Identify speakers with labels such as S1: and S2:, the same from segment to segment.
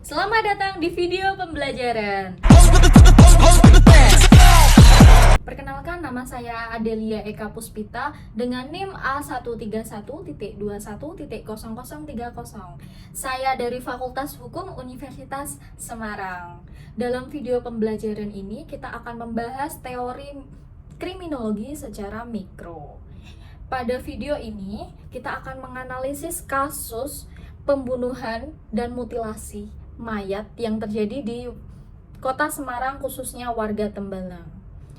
S1: Selamat datang di video pembelajaran. Perkenalkan, nama saya Adelia Eka Puspita dengan NIM A131.21.0030. Saya dari Fakultas Hukum Universitas Semarang. Dalam video pembelajaran ini kita akan membahas teori kriminologi secara mikro. Pada video ini kita akan menganalisis kasus pembunuhan dan mutilasi mayat yang terjadi di Kota Semarang, khususnya warga Tembalang.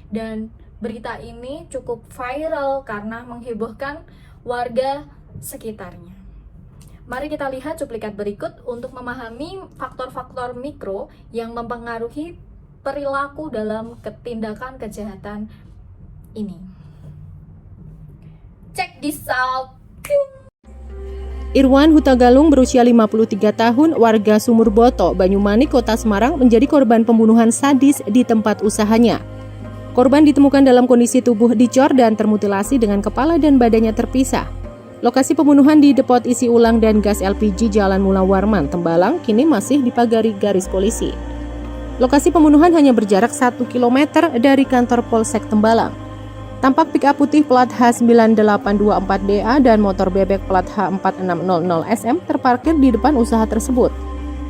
S1: Dan berita ini cukup viral karena menghebohkan warga sekitarnya. Mari kita lihat cuplikan berikut untuk memahami faktor-faktor mikro yang mempengaruhi perilaku dalam tindakan kejahatan ini. Check this out.
S2: Irwan Hutagalung berusia 53 tahun, warga Sumurboto, Banyumanik, Kota Semarang, menjadi korban pembunuhan sadis di tempat usahanya. Korban ditemukan dalam kondisi tubuh dicor dan termutilasi dengan kepala dan badannya terpisah. Lokasi pembunuhan di depot isi ulang dan gas LPG Jalan Mula Warman, Tembalang, kini masih dipagari garis polisi. Lokasi pembunuhan hanya berjarak 1 km dari kantor Polsek Tembalang. Tampak pick-up putih plat H9824DA dan motor bebek plat H4600SM terparkir di depan usaha tersebut.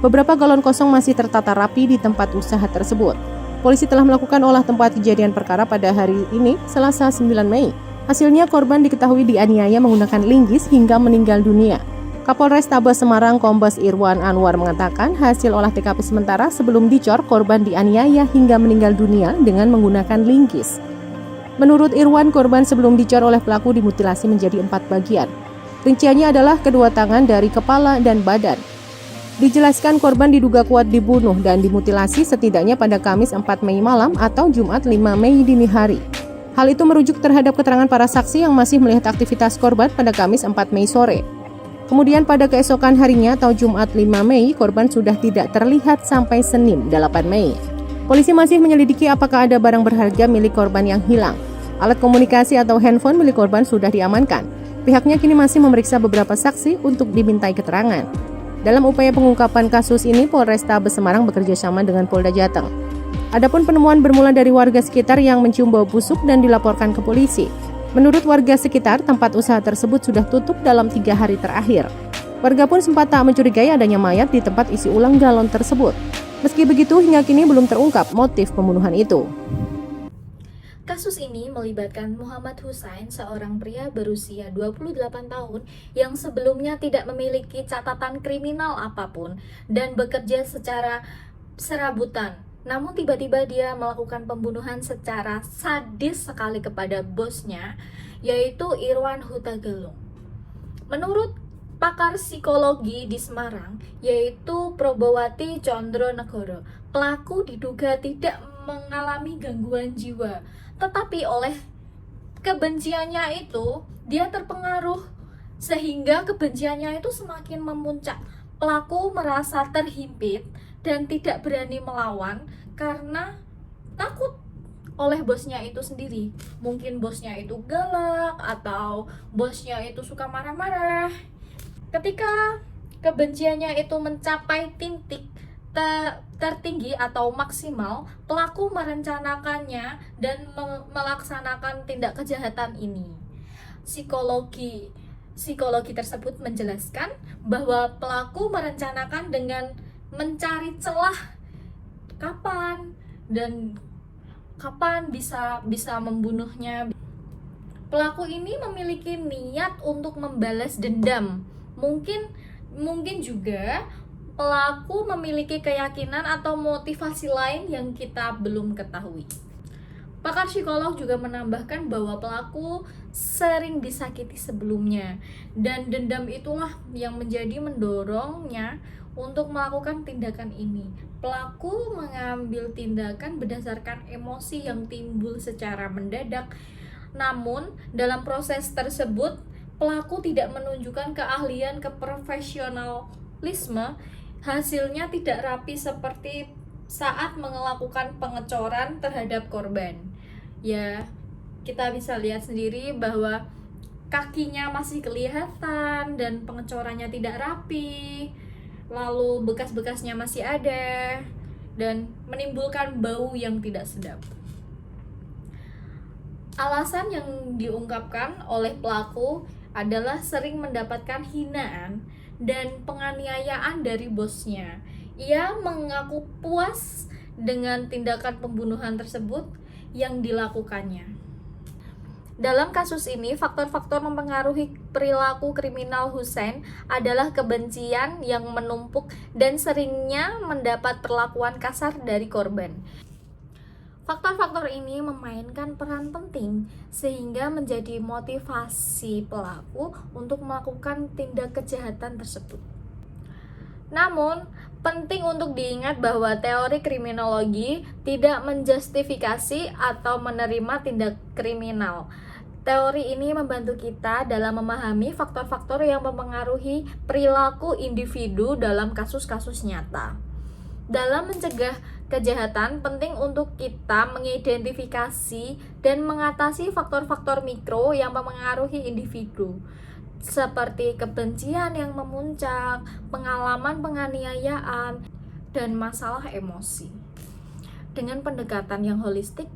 S2: Beberapa galon kosong masih tertata rapi di tempat usaha tersebut. Polisi telah melakukan olah tempat kejadian perkara pada hari ini, Selasa 9 Mei. Hasilnya korban diketahui dianiaya menggunakan linggis hingga meninggal dunia. Kapolres Tabes Semarang Kombes Irwan Anwar mengatakan hasil olah TKP sementara sebelum dicor korban dianiaya hingga meninggal dunia dengan menggunakan linggis. Menurut Irwan, korban sebelum dicor oleh pelaku dimutilasi menjadi 4 bagian. Rinciannya adalah kedua tangan dari kepala dan badan. Dijelaskan korban diduga kuat dibunuh dan dimutilasi setidaknya pada Kamis 4 Mei malam atau Jumat 5 Mei dini hari. Hal itu merujuk terhadap keterangan para saksi yang masih melihat aktivitas korban pada Kamis 4 Mei sore. Kemudian pada keesokan harinya atau Jumat 5 Mei, korban sudah tidak terlihat sampai Senin 8 Mei. Polisi masih menyelidiki apakah ada barang berharga milik korban yang hilang. Alat komunikasi atau handphone milik korban sudah diamankan. Pihaknya kini masih memeriksa beberapa saksi untuk dimintai keterangan. Dalam upaya pengungkapan kasus ini, Polrestabes Semarang bekerja sama dengan Polda Jateng. Adapun penemuan bermula dari warga sekitar yang mencium bau busuk dan dilaporkan ke polisi. Menurut warga sekitar, tempat usaha tersebut sudah tutup dalam 3 hari terakhir. Warga pun sempat tak mencurigai adanya mayat di tempat isi ulang galon tersebut. Meski begitu, hingga kini belum terungkap motif pembunuhan itu.
S1: Kasus ini melibatkan Muhammad Husain, seorang pria berusia 28 tahun yang sebelumnya tidak memiliki catatan kriminal apapun dan bekerja secara serabutan. Namun tiba-tiba dia melakukan pembunuhan secara sadis sekali kepada bosnya, yaitu Irwan Hutagalung. Menurut pakar psikologi di Semarang, yaitu Probowati Condronegoro, pelaku diduga tidak mengalami gangguan jiwa, tetapi oleh kebenciannya itu dia terpengaruh sehingga kebenciannya itu semakin memuncak. Pelaku merasa terhimpit dan tidak berani melawan karena takut oleh bosnya itu sendiri. Mungkin bosnya itu galak atau bosnya itu suka marah-marah. Ketika kebenciannya itu mencapai titik tertinggi atau maksimal, pelaku merencanakannya dan melaksanakan tindak kejahatan ini. Psikologi tersebut menjelaskan bahwa pelaku merencanakan dengan mencari celah kapan bisa membunuhnya. Pelaku ini memiliki niat untuk membalas dendam. Mungkin juga pelaku memiliki keyakinan atau motivasi lain yang kita belum ketahui. Pakar psikolog juga menambahkan bahwa pelaku sering disakiti sebelumnya dan dendam itulah yang menjadi mendorongnya untuk melakukan tindakan ini. Pelaku mengambil tindakan berdasarkan emosi yang timbul secara mendadak. Namun, dalam proses tersebut, pelaku tidak menunjukkan keahlian keprofesionalisme. Hasilnya tidak rapi seperti saat melakukan pengecoran terhadap korban. Ya, kita bisa lihat sendiri bahwa kakinya masih kelihatan dan pengecorannya tidak rapi. lalu bekas-bekasnya masih ada, dan menimbulkan bau yang tidak sedap. Alasan yang diungkapkan oleh pelaku adalah sering mendapatkan hinaan dan penganiayaan dari bosnya. Ia mengaku puas dengan tindakan pembunuhan tersebut yang dilakukannya. Dalam kasus ini, faktor-faktor mempengaruhi perilaku kriminal Hussein adalah kebencian yang menumpuk dan seringnya mendapat perlakuan kasar dari korban. Faktor-faktor ini memainkan peran penting sehingga menjadi motivasi pelaku untuk melakukan tindak kejahatan tersebut. Namun, penting untuk diingat bahwa teori kriminologi tidak menjustifikasi atau menerima tindak kriminal. Teori ini membantu kita dalam memahami faktor-faktor yang mempengaruhi perilaku individu dalam kasus-kasus nyata. Dalam mencegah kejahatan, penting untuk kita mengidentifikasi dan mengatasi faktor-faktor mikro yang mempengaruhi individu, seperti kebencian yang memuncak, pengalaman penganiayaan, dan masalah emosi. Dengan pendekatan yang holistik,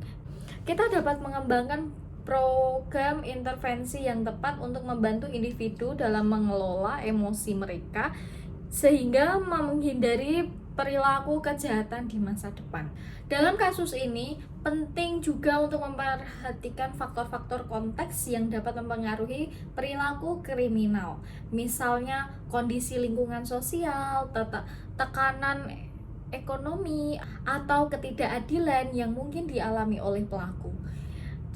S1: kita dapat mengembangkan program intervensi yang tepat untuk membantu individu dalam mengelola emosi mereka sehingga menghindari perilaku kejahatan di masa depan. Dalam kasus ini, penting juga untuk memperhatikan faktor-faktor konteks yang dapat mempengaruhi perilaku kriminal. Misalnya, kondisi lingkungan sosial, tekanan ekonomi, atau ketidakadilan yang mungkin dialami oleh pelaku.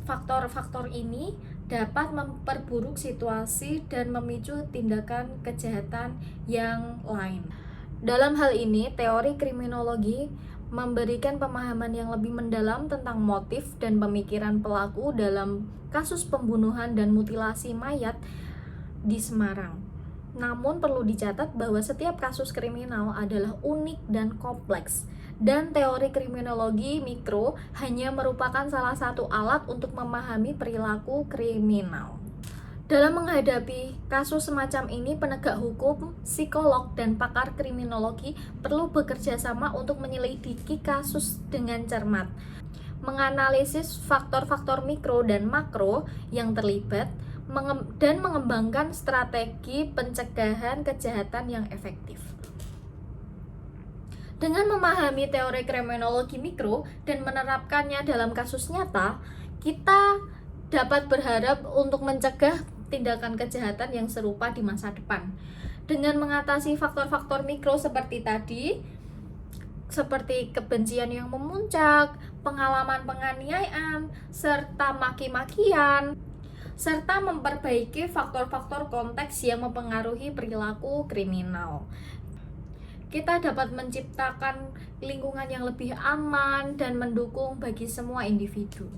S1: Faktor-faktor ini dapat memperburuk situasi dan memicu tindakan kejahatan yang lain. Dalam hal ini, teori kriminologi memberikan pemahaman yang lebih mendalam tentang motif dan pemikiran pelaku dalam kasus pembunuhan dan mutilasi mayat di Semarang. Namun perlu dicatat bahwa setiap kasus kriminal adalah unik dan kompleks, dan teori kriminologi mikro hanya merupakan salah satu alat untuk memahami perilaku kriminal. Dalam menghadapi kasus semacam ini, penegak hukum, psikolog, dan pakar kriminologi perlu bekerja sama untuk menyelidiki kasus dengan cermat, menganalisis faktor-faktor mikro dan makro yang terlibat, dan mengembangkan strategi pencegahan kejahatan yang efektif. Dengan memahami teori kriminologi mikro dan menerapkannya dalam kasus nyata, kita dapat berharap untuk mencegah tindakan kejahatan yang serupa di masa depan. Dengan mengatasi faktor-faktor mikro seperti tadi, seperti kebencian yang memuncak, pengalaman penganiayaan, serta maki-makian, serta memperbaiki faktor-faktor konteks yang mempengaruhi perilaku kriminal, kita dapat menciptakan lingkungan yang lebih aman dan mendukung bagi semua individu.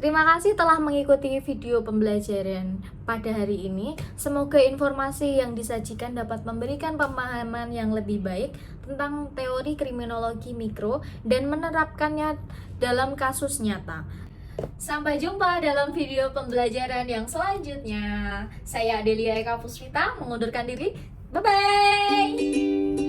S1: Terima kasih telah mengikuti video pembelajaran pada hari ini. Semoga informasi yang disajikan dapat memberikan pemahaman yang lebih baik tentang teori kriminologi mikro dan menerapkannya dalam kasus nyata. Sampai jumpa dalam video pembelajaran yang selanjutnya. Saya Adelia Eka Puspita mengundurkan diri. Bye-bye!